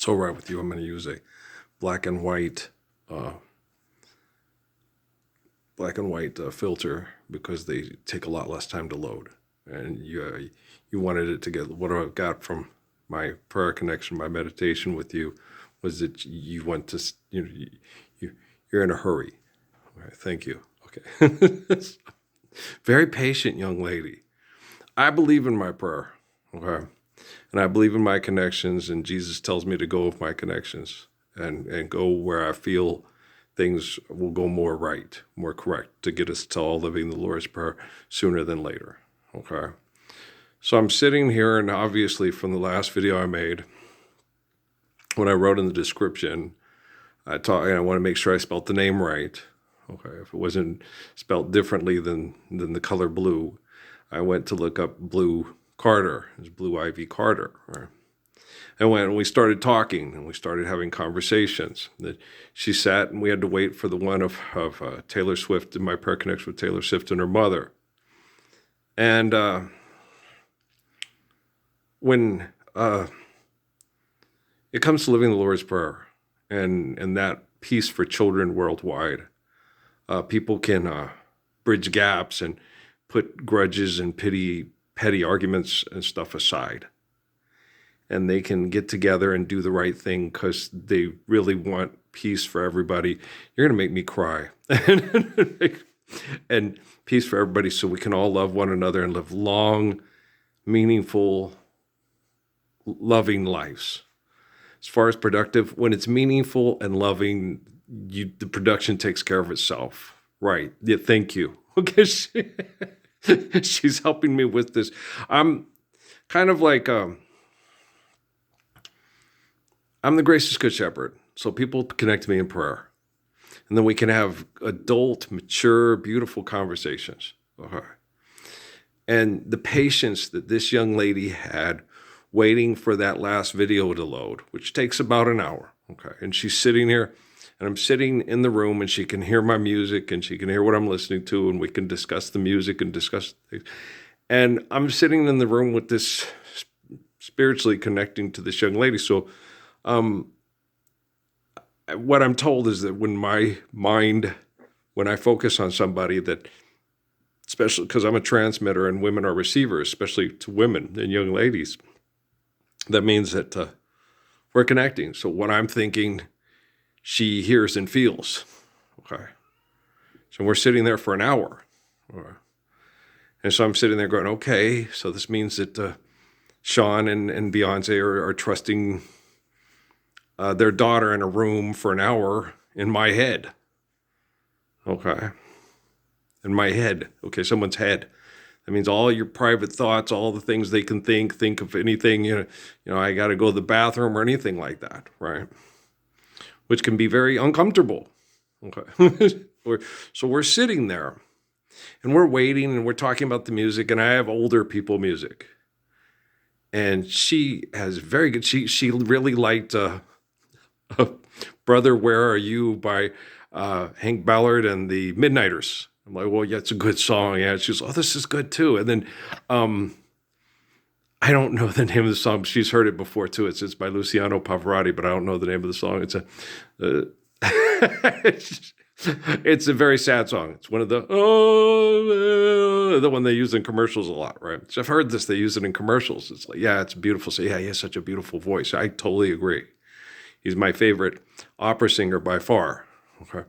it's all right with you, I'm going to use a black and white filter because they take a lot less time to load. And you wanted it to get, what I got from my prayer connection, my meditation with you, was that you want to, you're in a hurry. All right, thank you. Okay. Very patient young lady. I believe in my prayer. Okay. And I believe in my connections, and Jesus tells me to go with my connections and go where I feel things will go more right, more correct, to get us to all living the Lord's Prayer sooner than later. Okay. So I'm sitting here, and obviously from the last video I made, when I wrote in the description, I want to make sure I spelled the name right. Okay. If it wasn't spelled differently than the color blue, I went to look up Blue Carter. It's Blue Ivy Carter. Right? And when we started talking and we started having conversations, that she sat and we had to wait for the one of Taylor Swift, in my prayer connection with Taylor Swift and her mother. And when it comes to living the Lord's Prayer and that peace for children worldwide, people can bridge gaps and put grudges and petty arguments and stuff aside. And they can get together and do the right thing because they really want peace for everybody. You're going to make me cry. And peace for everybody so we can all love one another and live long, meaningful, loving lives. As far as productive, when it's meaningful and loving, the production takes care of itself. Right. Yeah, thank you. Okay. She's helping me with this. I'm kind of like... I'm the gracious good shepherd, so people connect to me in prayer. And then we can have adult, mature, beautiful conversations. Okay. And the patience that this young lady had waiting for that last video to load, which takes about an hour. Okay. And she's sitting here, and I'm sitting in the room, and she can hear my music, and she can hear what I'm listening to, and we can discuss the music and discuss things. And I'm sitting in the room with this, spiritually connecting to this young lady. So what I'm told is that when I focus on somebody, that, especially because I'm a transmitter and women are receivers, especially to women and young ladies, that means that we're connecting. So what I'm thinking, she hears and feels. Okay. So we're sitting there for an hour. Okay. And so I'm sitting there going, okay, so this means that Sean and Beyonce are trusting their daughter in a room for an hour in my head. Okay. In my head. Okay, someone's head. That means all your private thoughts, all the things they can think of anything, I got to go to the bathroom or anything like that, right? Which can be very uncomfortable. Okay. So we're sitting there and we're waiting and we're talking about the music, and I have older people music. And she has very good, she really liked Brother, Where Are You by Hank Ballard and the Midnighters. I'm like, well, yeah, it's a good song. Yeah, she's, oh, this is good too. And then I don't know the name of the song. She's heard it before too. It's by Luciano Pavarotti, but I don't know the name of the song. It's a very sad song. It's one of the one they use in commercials a lot, right? So I've heard this. They use it in commercials. It's like, yeah, it's beautiful. So yeah, he has such a beautiful voice. I totally agree. He's my favorite opera singer by far. Okay.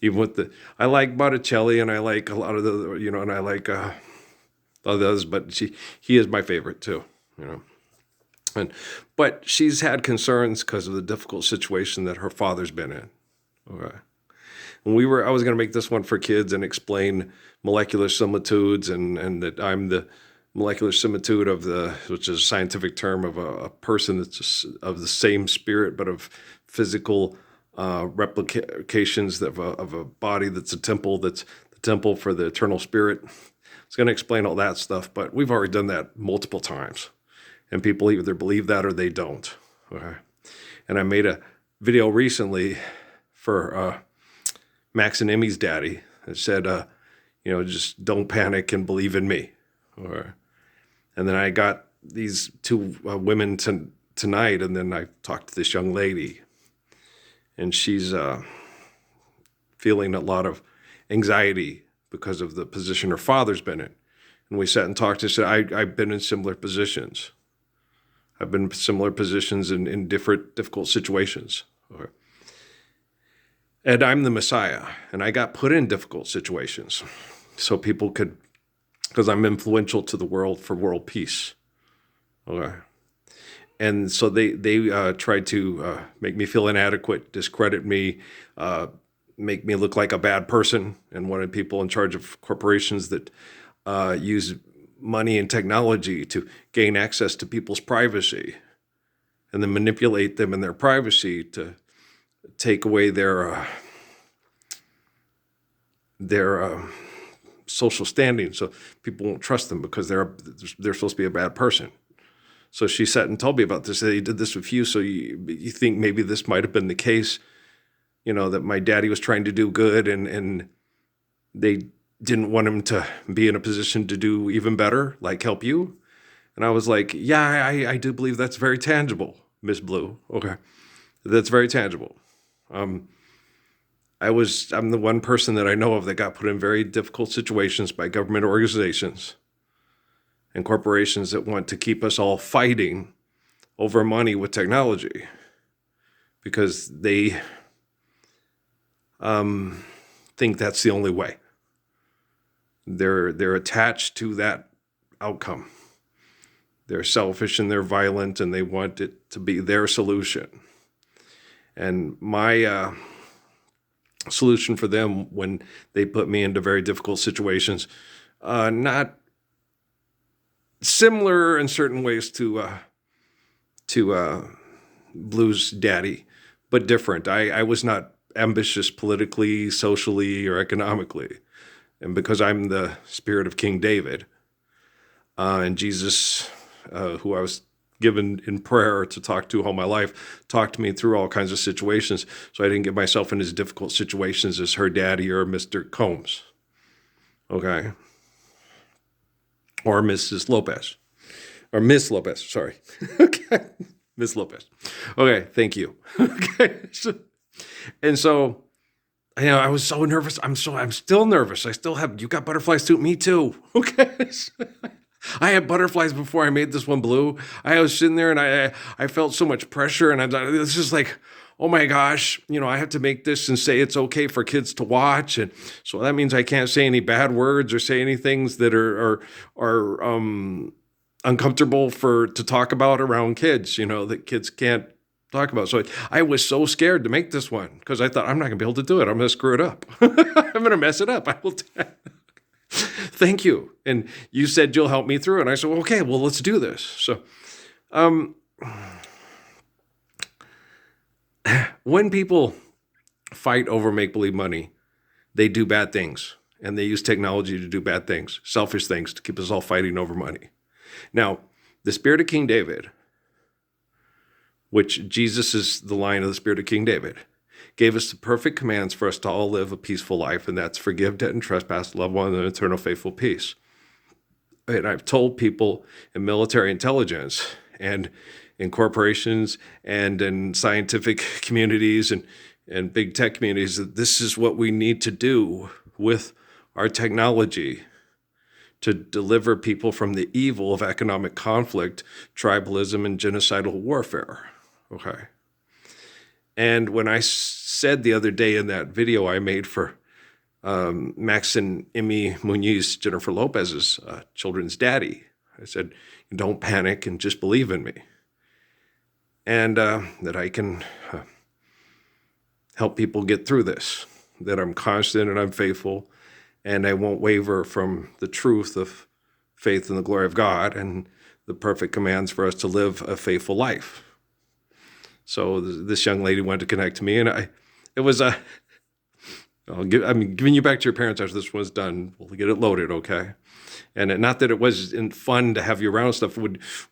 Even with I like Botticelli and I like a lot of the, and I like others, but he is my favorite too, But she's had concerns because of the difficult situation that her father's been in. Okay. And I was going to make this one for kids and explain molecular similitudes and that I'm the molecular similitude which is a scientific term of a person that's of the same spirit, but of physical replications of a body that's a temple, that's the temple for the eternal spirit. I was going to explain all that stuff, but we've already done that multiple times. And people either believe that or they don't. Okay. And I made a video recently for Max and Emmy's daddy that said, just don't panic and believe in me. Okay. And then I got these two women to tonight, and then I talked to this young lady, and she's feeling a lot of anxiety because of the position her father's been in. And we sat and talked. I said, I've been in similar positions. I've been in similar positions in different difficult situations. Okay. And I'm the Messiah, and I got put in difficult situations so people could, because I'm influential to the world for world peace. Okay. And so they tried to make me feel inadequate, discredit me, make me look like a bad person, and wanted people in charge of corporations that use money and technology to gain access to people's privacy, and then manipulate them in their privacy to take away their social standing, so people won't trust them because they're supposed to be a bad person. So she sat and told me about this. They did this with you, so you think maybe this might have been the case, that my daddy was trying to do good, and they didn't want him to be in a position to do even better, like help you. And I was like, yeah, I do believe that's very tangible, Miss Blue. Okay, that's very tangible. I'm the one person that I know of that got put in very difficult situations by government organizations and corporations that want to keep us all fighting over money with technology, because they think that's the only way. They're attached to that outcome. They're selfish and they're violent, and they want it to be their solution. And my solution for them when they put me into very difficult situations, not similar in certain ways to Blue's daddy, but different. I was not ambitious politically, socially, or economically. And because I'm the spirit of King David, and Jesus, who I was given in prayer to talk to all my life, talked to me through all kinds of situations, so I didn't get myself in as difficult situations as her daddy or Mr. Combs. Okay? Or Mrs. Lopez. Or Miss Lopez, sorry. Okay. Miss Lopez. Okay, thank you. Okay. And so, I was so nervous. I'm still nervous. You got butterflies too? Me too. Okay. I had butterflies before I made this one blue. I was sitting there and I felt so much pressure, and it's just like, oh my gosh, I have to make this and say it's okay for kids to watch. And so that means I can't say any bad words or say any things that are uncomfortable to talk about around kids, that kids can't talk about. So I was so scared to make this one because I thought, I'm not gonna be able to do it. I'm gonna screw it up. I'm gonna mess it up. I will. Thank you. And you said you'll help me through it. And I said, okay, well, let's do this. So, when people fight over make-believe money, they do bad things, and they use technology to do bad things, selfish things, to keep us all fighting over money. Now, the spirit of King David, which Jesus is the line of the spirit of King David, gave us the perfect commands for us to all live a peaceful life, and that's forgive debt and trespass, love one another, and eternal faithful peace. And I've told people in military intelligence and in corporations and in scientific communities and big tech communities that this is what we need to do with our technology to deliver people from the evil of economic conflict, tribalism, and genocidal warfare. Okay. And when I said the other day in that video I made for Max and Emmy Muniz, Jennifer Lopez's children's daddy, I said, don't panic and just believe in me. And that I can help people get through this, that I'm constant and I'm faithful, and I won't waver from the truth of faith in the glory of God and the perfect commands for us to live a faithful life. So this young lady wanted to connect to me, and I'm giving you back to your parents after this was done. We'll get it loaded, okay? And not that it wasn't fun to have you around stuff.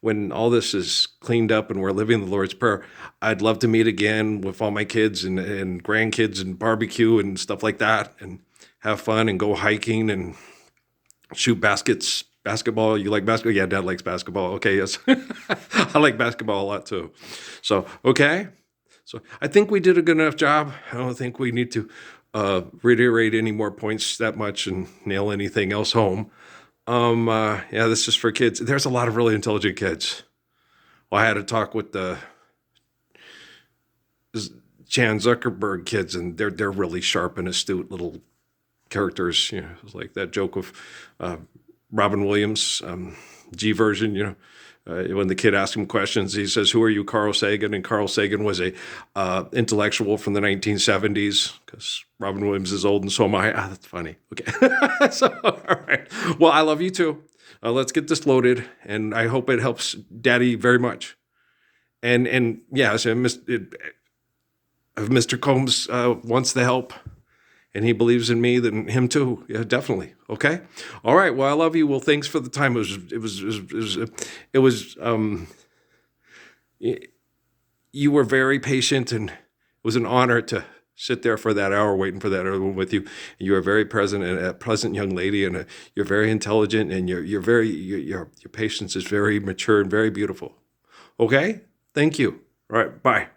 When all this is cleaned up and we're living the Lord's Prayer, I'd love to meet again with all my kids and grandkids and barbecue and stuff like that, and have fun and go hiking and shoot baskets Basketball, you like basketball? Yeah, Dad likes basketball. Okay, yes. I like basketball a lot too. So, okay. So I think we did a good enough job. I don't think we need to reiterate any more points that much and nail anything else home. Yeah, this is for kids. There's a lot of really intelligent kids. Well, I had a talk with the Chan Zuckerberg kids, and they're really sharp and astute little characters. You know, it's like that joke of Robin Williams, G version. You know, when the kid asks him questions, he says, "Who are you, Carl Sagan?" And Carl Sagan was a intellectual from the 1970s, because Robin Williams is old and so am I. Ah, that's funny. Okay, so all right. Well, I love you too. Let's get this loaded, and I hope it helps Daddy very much. And yeah, so if Mr. Combs wants the help and he believes in me, then him too. Yeah, definitely. Okay. All right. Well, I love you. Well, thanks for the time. You were very patient, and it was an honor to sit there for that hour waiting for that other one with you. You are very present and a pleasant young lady, and you're very intelligent, and your patience is very mature and very beautiful. Okay. Thank you. All right. Bye.